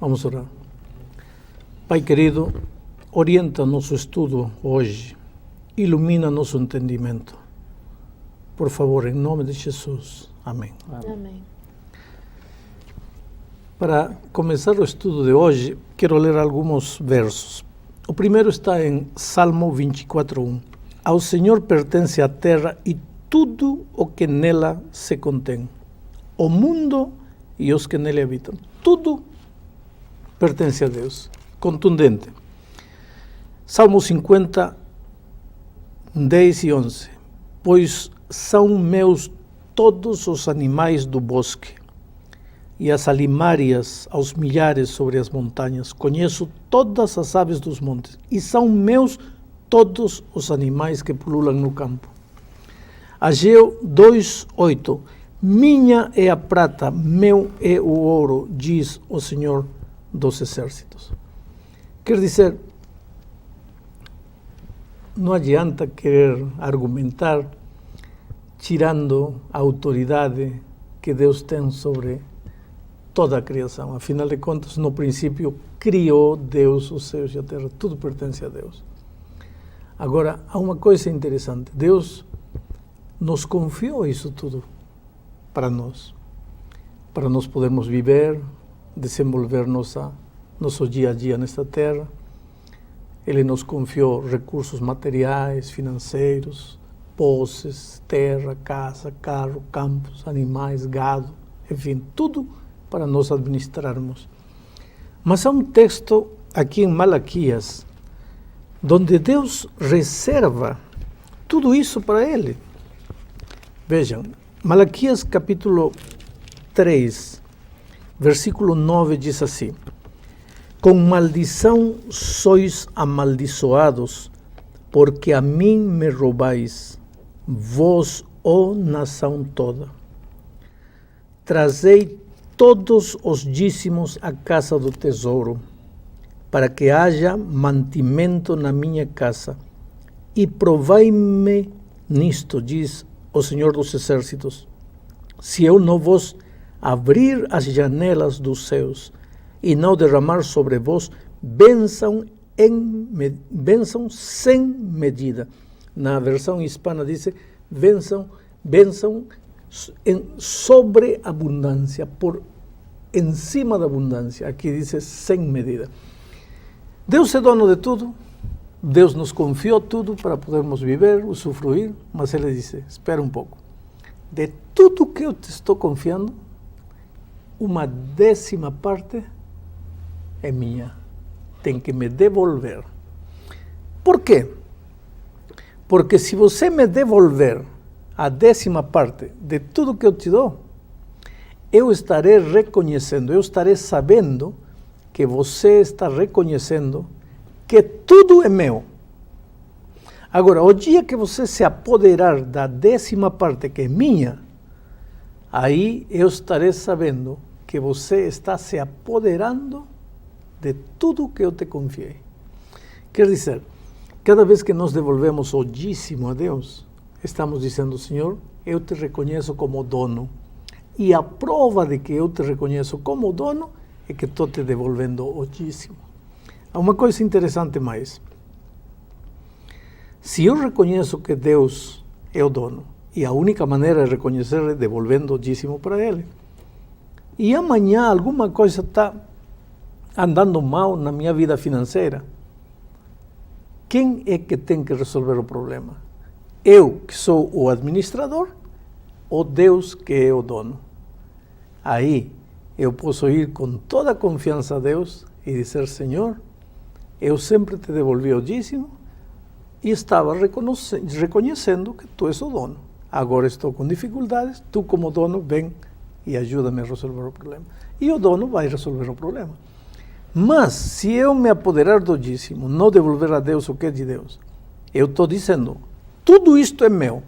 Vamos orar. Pai querido, orienta nosso estudo hoje, ilumina nosso entendimento. Por favor, em nome de Jesus. Amém. Amém. Para começar o estudo de hoje, quero ler alguns versos. O primeiro está em Salmo 24:1. Ao Senhor pertence a terra e tudo o que nela se contém, o mundo e os que nele habitam. Tudo pertence a Deus. Contundente. Salmo 50, 10 e 11. Pois são meus todos os animais do bosque, e as alimárias aos milhares sobre as montanhas. Conheço todas as aves dos montes, e são meus todos os animais que pululam no campo. Ageu 2:8. Minha é a prata, meu é o ouro, diz o Senhor dos exércitos. Quer dizer, não adianta querer argumentar tirando a autoridade que Deus tem sobre toda a criação. Afinal de contas, no princípio, criou Deus os céus e a terra. Tudo pertence a Deus. Agora, há uma coisa interessante. Deus nos confiou isso tudo para nós podermos viver, desenvolver nosso dia a dia nesta terra. Ele nos confiou recursos materiais, financeiros, posses, terra, casa, carro, campos, animais, gado, enfim, tudo para nós administrarmos. Mas há um texto aqui em Malaquias, onde Deus reserva tudo isso para ele. Vejam, Malaquias capítulo 3, versículo 9 diz assim: com maldição sois amaldiçoados, porque a mim me roubais, vós, ó nação toda. Trazei todos os dízimos à casa do tesouro, para que haja mantimento na minha casa, e provai-me nisto, diz o Senhor dos exércitos, se eu não vos abrir as janelas dos céus e não derramar sobre vós bênção sem medida. Na versão hispana diz bênção em sobreabundância, por encima da abundância. Aqui diz sem medida. Deus é dono de tudo. Deus nos confiou tudo para podermos viver, usufruir, mas Ele disse, espera um pouco. De tudo que eu te estou confiando, 1/10 parte é minha. Tem que me devolver. Por quê? Porque se você me devolver a 10ª parte de tudo que eu te dou, eu estarei reconhecendo, eu estarei sabendo que você está reconhecendo que tudo é meu. Agora, o dia que você se apoderar da 10ª parte que é minha, aí eu estarei sabendo que você está se apoderando de tudo que eu te confiei. Quer dizer, cada vez que nós devolvemos o dízimo a Deus, estamos dizendo, Senhor, eu te reconheço como dono. E a prova de que eu te reconheço como dono é que estou te devolvendo o dízimo. Há uma coisa interessante mais. Se eu reconheço que Deus é o dono, e a única maneira de reconhecer é devolvendo o dízimo para Ele, e amanhã alguma coisa está andando mal na minha vida financeira, quem é que tem que resolver o problema? Eu, que sou o administrador, ou Deus, que é o dono? Aí eu posso ir com toda a confiança a Deus e dizer, Senhor, eu sempre te devolvi o dízimo e estava reconhecendo que tu és o dono. Agora estou com dificuldades, tu como dono vem e ajuda-me a resolver o problema. E o dono vai resolver o problema. Mas se eu me apoderar do dízimo, não devolver a Deus o que é de Deus, eu estou dizendo, tudo isto é meu.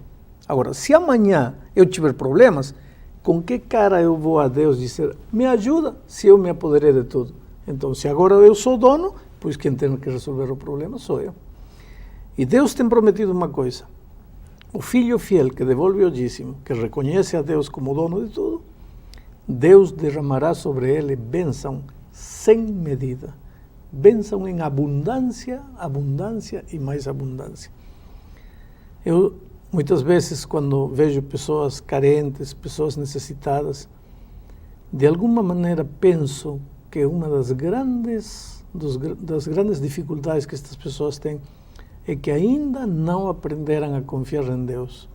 Agora, se amanhã eu tiver problemas, com que cara eu vou a Deus dizer, me ajuda, se eu me apoderei de tudo? Então, se agora eu sou dono, pois quem tem que resolver o problema sou eu. E Deus tem prometido uma coisa. O filho fiel que devolve o dízimo, que reconhece a Deus como dono de tudo, Deus derramará sobre ele bênção sem medida. Bênção em abundância, abundância e mais abundância. Eu, muitas vezes, quando vejo pessoas carentes, pessoas necessitadas, de alguma maneira penso que uma das grandes dificuldades que estas pessoas têm é que ainda não aprenderam a confiar em Deus,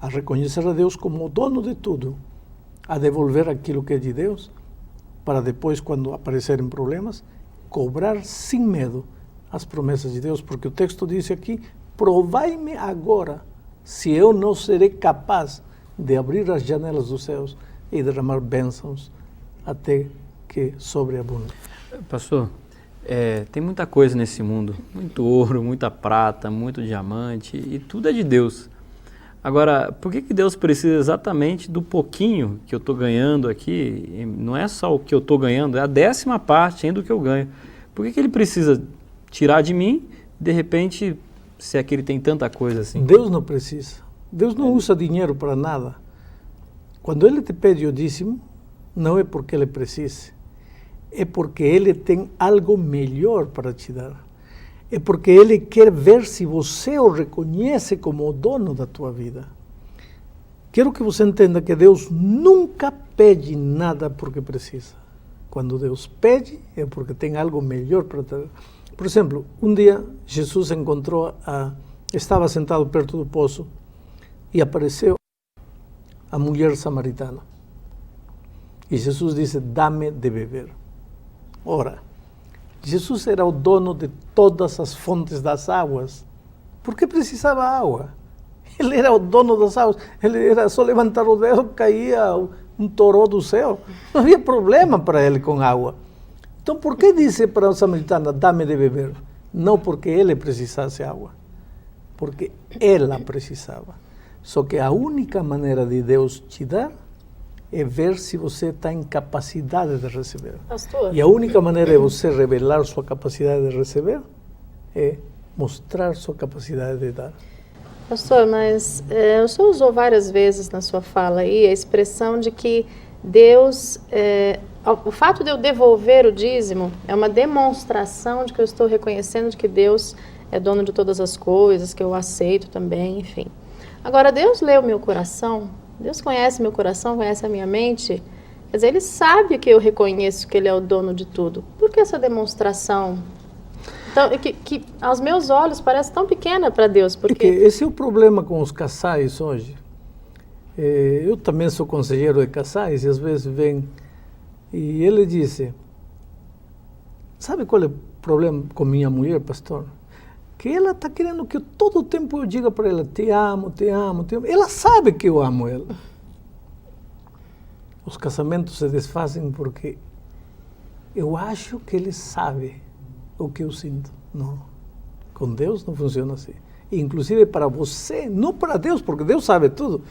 a reconhecer a Deus como o dono de tudo, a devolver aquilo que é de Deus, para depois, quando aparecerem problemas, cobrar sem medo as promessas de Deus, porque o texto diz aqui: provai-me agora se eu não serei capaz de abrir as janelas dos céus e derramar bênçãos até que sobreabunde. Pastor, tem muita coisa nesse mundo, muito ouro, muita prata, muito diamante, e tudo é de Deus. Agora, por que Deus precisa exatamente do pouquinho que eu estou ganhando aqui? Não é só o que eu estou ganhando, é a 10ª parte ainda do que eu ganho. Por que Ele precisa tirar de mim, de repente, se é que Ele tem tanta coisa assim? Deus não precisa. Deus não usa dinheiro para nada. Quando Ele te pede o dízimo, não é porque Ele precise, é porque Ele tem algo melhor para te dar. É porque Ele quer ver se você o reconhece como o dono da tua vida. Quero que você entenda que Deus nunca pede nada porque precisa. Quando Deus pede, é porque tem algo melhor para te dar. Por exemplo, um dia Jesus estava sentado perto do poço e apareceu a mulher samaritana. E Jesus disse: dá-me de beber. Ora, Jesus era o dono de todas as fontes das águas. Por que precisava água? Ele era o dono das águas. Ele era só levantar o dedo, caía um toró do céu. Não havia problema para ele com água. Então, por que disse para a samaritana: dá-me de beber? Não porque ele precisasse de água, porque ela precisava. Só que a única maneira de Deus te dar é ver se você está em capacidade de receber. Pastor. E a única maneira de você revelar sua capacidade de receber é mostrar sua capacidade de dar. Pastor, mas o senhor usou várias vezes na sua fala aí a expressão de que Deus, o fato de eu devolver o dízimo é uma demonstração de que eu estou reconhecendo de que Deus é dono de todas as coisas, que eu aceito também, enfim. Agora, Deus lê o meu coração, Deus conhece meu coração, conhece a minha mente, quer dizer, Ele sabe que eu reconheço que Ele é o dono de tudo. Por que essa demonstração? Então, que aos meus olhos parece tão pequena para Deus, porque... Esse é o problema com os casais hoje. Eu também sou conselheiro de casais e às vezes vem e ele disse: sabe qual é o problema com minha mulher, pastor? Que ela está querendo que todo o tempo eu diga para ela: te amo, te amo, te amo. Ela sabe que eu amo ela. Os casamentos se desfazem porque eu acho que ele sabe o que eu sinto. Não. Com Deus não funciona assim. Inclusive para você, não para Deus, porque Deus sabe tudo,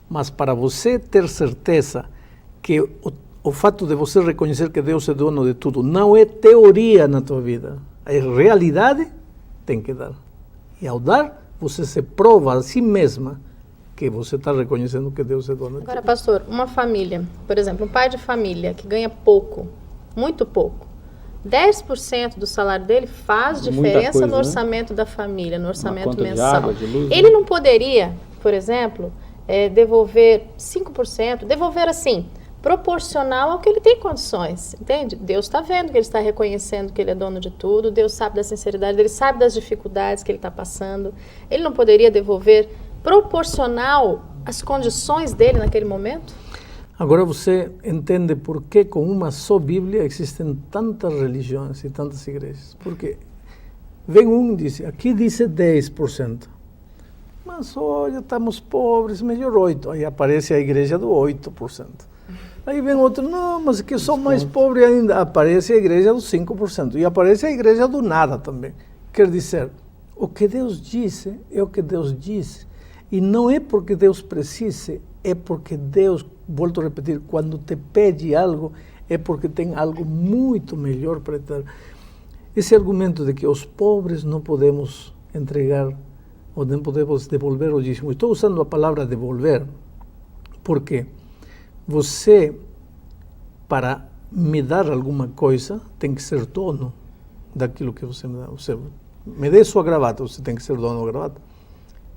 mas para você ter certeza que o fato de você reconhecer que Deus é dono de tudo não é teoria na tua vida, é realidade, tem que dar. E ao dar, você se prova a si mesma que você está reconhecendo que Deus é dono de tudo. Agora, pastor, uma família, por exemplo, um pai de família que ganha pouco, muito pouco, 10% do salário dele faz diferença coisa, no orçamento, né, da família, no orçamento mensal. De água, de luz, ele não poderia, por exemplo, devolver 5%, devolver assim, proporcional ao que ele tem condições, entende? Deus está vendo que ele está reconhecendo que ele é dono de tudo, Deus sabe da sinceridade dele, sabe das dificuldades que ele está passando. Ele não poderia devolver proporcional às condições dele naquele momento? Agora você entende por que com uma só Bíblia existem tantas religiões e tantas igrejas. Porque vem um e diz: aqui diz 10%. Mas olha, estamos pobres, melhor 8%. Aí aparece a igreja do 8%. Aí vem outro: não, mas que sou mais pobre ainda. Aparece a igreja do 5%. E aparece a igreja do nada também. Quer dizer, o que Deus disse é o que Deus disse. E não é porque Deus precise, é porque Deus, volto a repetir, quando te pede algo, é porque tem algo muito melhor para te dar. Esse argumento de que os pobres não podemos entregar ou não podemos devolver o dízimo. Estou usando a palavra devolver, porque você, para me dar alguma coisa, tem que ser dono daquilo que você me dá. Você me dê sua gravata, você tem que ser dono da gravata.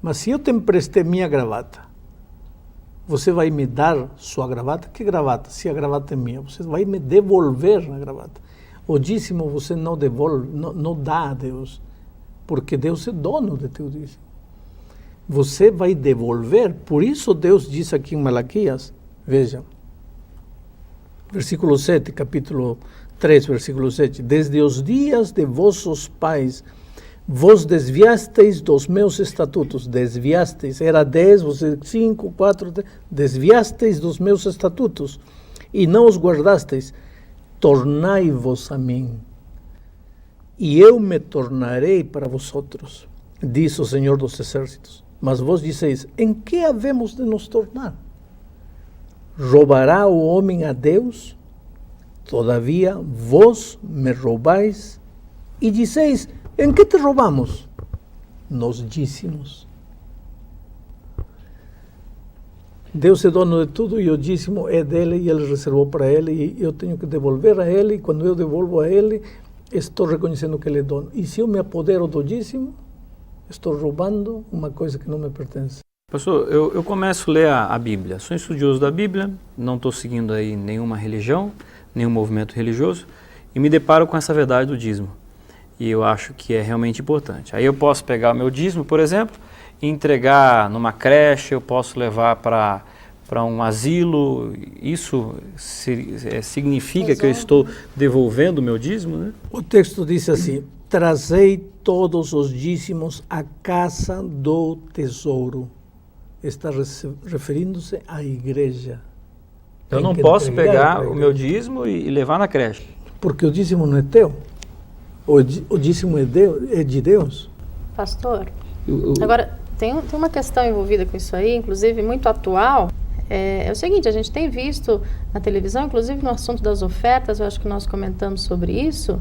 Mas se eu te emprestei minha gravata, você vai me dar sua gravata? Que gravata? Se a gravata é minha, você vai me devolver a gravata. O dízimo você não devolve, não dá a Deus, porque Deus é dono de teu dízimo. Você vai devolver. Por isso Deus diz aqui em Malaquias, veja, versículo 7, capítulo 3, versículo 7, desde os dias de vossos pais, vos desviasteis dos meus estatutos, desviasteis, era 10, você 5, 4, 3, desviasteis dos meus estatutos, e não os guardasteis, tornai-vos a mim, e eu me tornarei para vosotros, diz o Senhor dos Exércitos. Mas vos dizeis, em que havemos de nos tornar? ¿Roubará o homem a Deus? Todavia vos me roubais, e dizeis, em que te roubamos? Nos dízimos. Deus é dono de tudo e o dízimo é dele e ele reservou para ele e eu tenho que devolver a ele, e quando eu devolvo a ele, estou reconhecendo que ele é dono. E se eu me apodero do dízimo, estou roubando uma coisa que não me pertence. Pastor, eu começo a ler a Bíblia. Sou estudioso da Bíblia, não estou seguindo aí nenhuma religião, nenhum movimento religioso, e me deparo com essa verdade do dízimo. E eu acho que é realmente importante. Aí eu posso pegar o meu dízimo, por exemplo, e entregar numa creche, eu posso levar para um asilo. Isso significa que eu estou devolvendo o meu dízimo, né? O texto diz assim, trazei todos os dízimos à casa do tesouro. Está referindo-se à igreja. Eu não posso pegar o meu dízimo e levar na creche. Porque o dízimo não é teu. O dízimo é de Deus. Pastor, agora tem uma questão envolvida com isso aí, inclusive muito atual. É o seguinte, a gente tem visto na televisão, inclusive no assunto das ofertas, eu acho que nós comentamos sobre isso,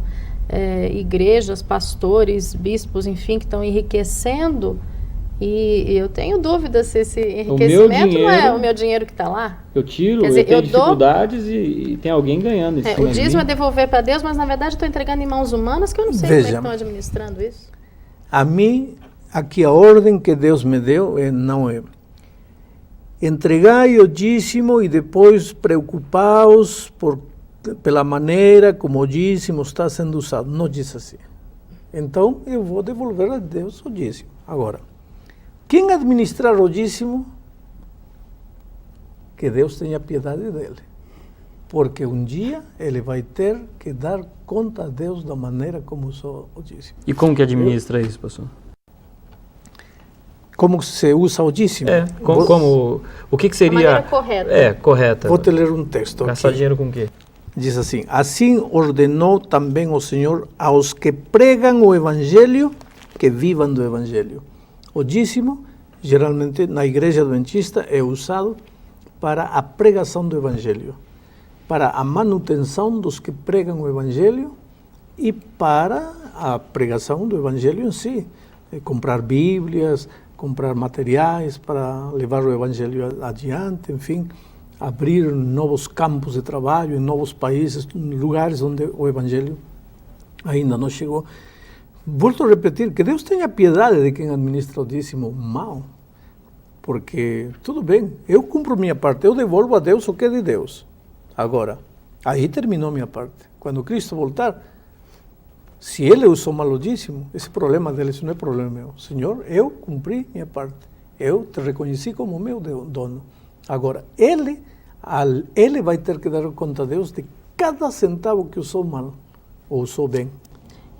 igrejas, pastores, bispos, enfim, que estão enriquecendo. E eu tenho dúvida se esse enriquecimento não é o meu dinheiro que está lá. Eu tiro, quer dizer, eu tenho dificuldades e tem alguém ganhando. O dízimo é devolver para Deus, mas na verdade eu estou entregando em mãos humanas que eu não sei como é que estão administrando isso. A mim, aqui a ordem que Deus me deu não é entregai o dízimo e depois preocupaos pela maneira como o dízimo está sendo usado. Não diz assim. Então eu vou devolver a Deus o dízimo. Agora, quem administrar o dízimo, que Deus tenha piedade dele. Porque um dia ele vai ter que dar conta a Deus da maneira como usou o dízimo. E como que administra isso, pastor? Como se usa o dízimo? O que seria... A maneira correta. Correta. Vou te ler um texto Gastar aqui. dinheiro com o quê? Diz assim, assim ordenou também o Senhor aos que pregam o Evangelho, que vivam do Evangelho. O dízimo, geralmente na igreja adventista, é usado para a pregação do Evangelho, para a manutenção dos que pregam o Evangelho e para a pregação do Evangelho em si. Comprar Bíblias, comprar materiais para levar o Evangelho adiante, enfim, abrir novos campos de trabalho em novos países, lugares onde o Evangelho ainda não chegou. Volto a repetir, que Deus tenha piedade de quem administra o dízimo mal, porque, tudo bem, eu cumpro minha parte, eu devolvo a Deus o que é de Deus. Agora, aí terminou minha parte. Quando Cristo voltar, se ele usou mal o dízimo, esse problema dele, isso não é problema meu. Senhor, eu cumpri minha parte, eu te reconheci como meu dono. Agora, ele vai ter que dar conta a Deus de cada centavo que usou mal ou usou bem.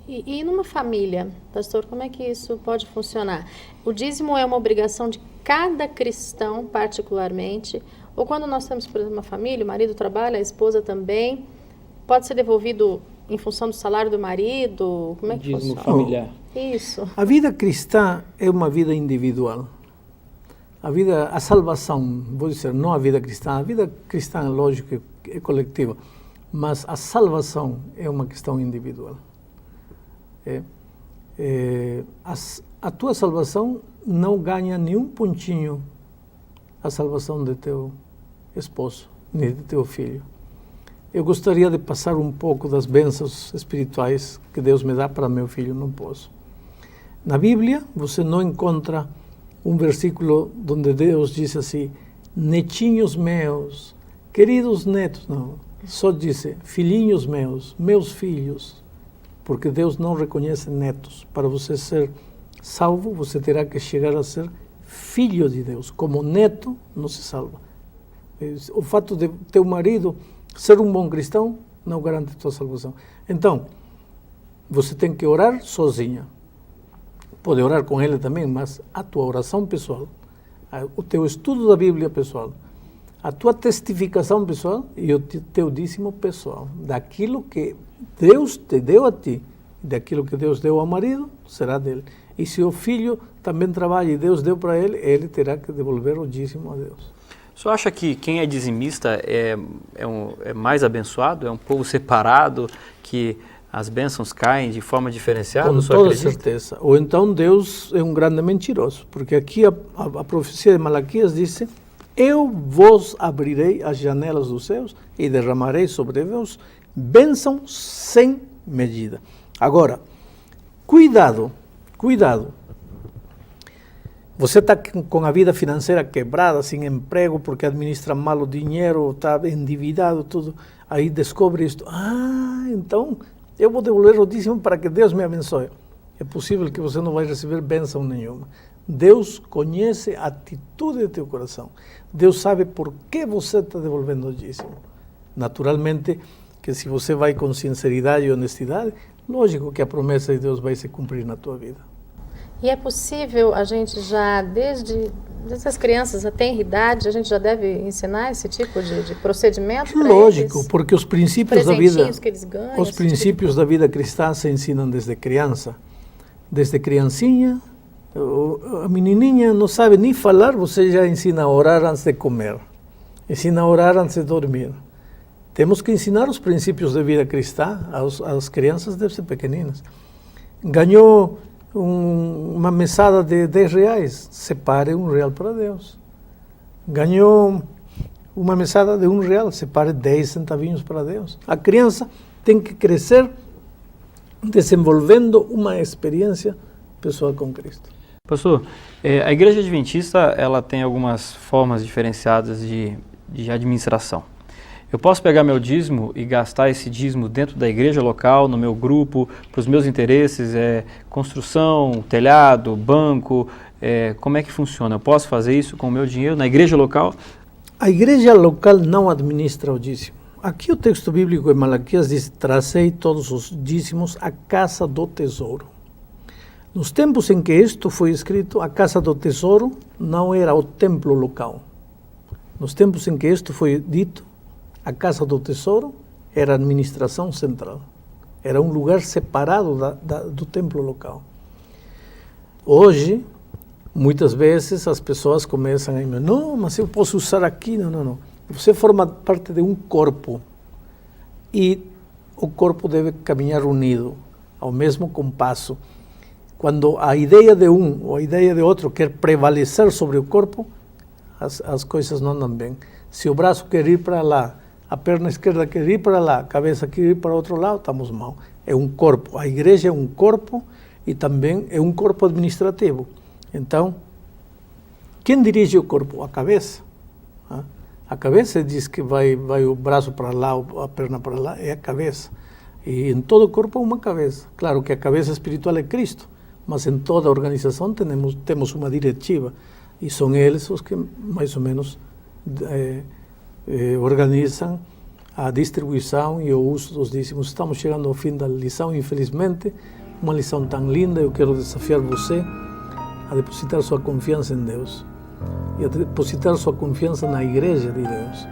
E numa família, pastor, como é que isso pode funcionar? O dízimo é uma obrigação de cada cristão, particularmente, ou quando nós temos, por exemplo, uma família, o marido trabalha, a esposa também, pode ser devolvido em função do salário do marido? Como é que dízimo funciona? familiar. Isso. A vida cristã é uma vida individual. A salvação, vou dizer, não a vida cristã, lógico, é coletiva, mas a salvação é uma questão individual. A tua salvação não ganha nenhum pontinho a salvação de teu esposo, nem de teu filho. eu gostaria de passar um pouco das bênçãos espirituais que Deus me dá para meu filho, não posso. Na Bíblia, você não encontra um versículo onde Deus diz assim, netinhos meus, queridos netos, não. Só diz, filhinhos meus, meus filhos, porque Deus não reconhece netos. Para você ser salvo, você terá que chegar a ser filho de Deus. Como neto, não se salva. O fato de teu marido ser um bom cristão não garante a tua salvação. Então, você tem que orar sozinha. Pode orar com ele também, mas a tua oração pessoal, o teu estudo da Bíblia pessoal, a tua testificação pessoal e o teu dízimo pessoal, daquilo que Deus te deu a ti, daquilo que Deus deu ao marido, será dele. E se o filho também trabalha e Deus deu para ele, ele terá que devolver o dízimo a Deus. O senhor acha que quem é dizimista é mais abençoado? É um povo separado, que as bênçãos caem de forma diferenciada? Com toda certeza. Ou então Deus é um grande mentiroso, porque aqui a profecia de Malaquias diz: eu vos abrirei as janelas dos céus e derramarei sobre vós bênção sem medida. Agora, cuidado. Você está com a vida financeira quebrada, sem emprego, porque administra mal o dinheiro, está endividado, tudo. Aí descobre isto. Então eu vou devolver o dízimo para que Deus me abençoe. É possível que você não vai receber bênção nenhuma. Deus conhece a atitude do teu coração. Deus sabe por que você está devolvendo o dízimo. Naturalmente, que se você vai com sinceridade e honestidade, lógico que a promessa de Deus vai se cumprir na tua vida. E é possível a gente já, desde as crianças, a tenra idade, a gente já deve ensinar esse tipo de procedimento para eles? Lógico, porque os princípios da vida, que eles ganham, os princípios da vida cristã se ensinam desde criança. Desde criancinha, a menininha não sabe nem falar, você já ensina a orar antes de comer. Ensina a orar antes de dormir. Temos que ensinar os princípios da vida cristã às crianças desde pequeninas. Ganhou uma mesada de R$10, separe R$1 para Deus. Ganhou uma mesada de R$1, separe 10 centavinhos para Deus. A criança tem que crescer desenvolvendo uma experiência pessoal com Cristo. Pastor, a Igreja Adventista ela tem algumas formas diferenciadas de administração. Eu posso pegar meu dízimo e gastar esse dízimo dentro da igreja local, no meu grupo, para os meus interesses, construção, telhado, banco, como é que funciona? Eu posso fazer isso com o meu dinheiro na igreja local? A igreja local não administra o dízimo. Aqui o texto bíblico em Malaquias diz: trazei todos os dízimos à casa do tesouro. Nos tempos em que isto foi escrito, a casa do tesouro não era o templo local. Nos tempos em que isto foi dito, a casa do tesouro era a administração central. Era um lugar separado do templo local. Hoje, muitas vezes as pessoas começam a dizer: não, mas eu posso usar aqui. Não. Você forma parte de um corpo e o corpo deve caminhar unido, ao mesmo compasso. Quando a ideia de um ou a ideia de outro quer prevalecer sobre o corpo, as coisas não andam bem. Se o braço quer ir para lá, a perna esquerda quer ir para lá, a cabeça quer ir para outro lado, estamos mal. É um corpo. A igreja é um corpo e também é um corpo administrativo. Então, quem dirige o corpo? A cabeça. A cabeça diz que vai o braço para lá, a perna para lá, é a cabeça. E em todo o corpo há uma cabeça. Claro que a cabeça espiritual é Cristo, mas em toda a organização temos uma diretiva. E são eles os que mais ou menos organizam a distribuição e o uso dos dízimos. Estamos chegando ao fim da lição, infelizmente. Uma lição tão linda. Eu quero desafiar você a depositar sua confiança em Deus e a depositar sua confiança na igreja de Deus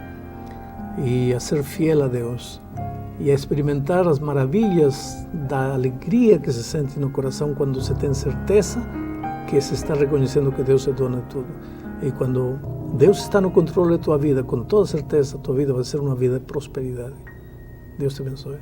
e a ser fiel a Deus e a experimentar as maravilhas da alegria que se sente no coração quando você tem certeza que se está reconhecendo que Deus é dono de tudo. E quando Deus está no controle da tua vida, com toda certeza, a tua vida vai ser uma vida de prosperidade. Deus te abençoe.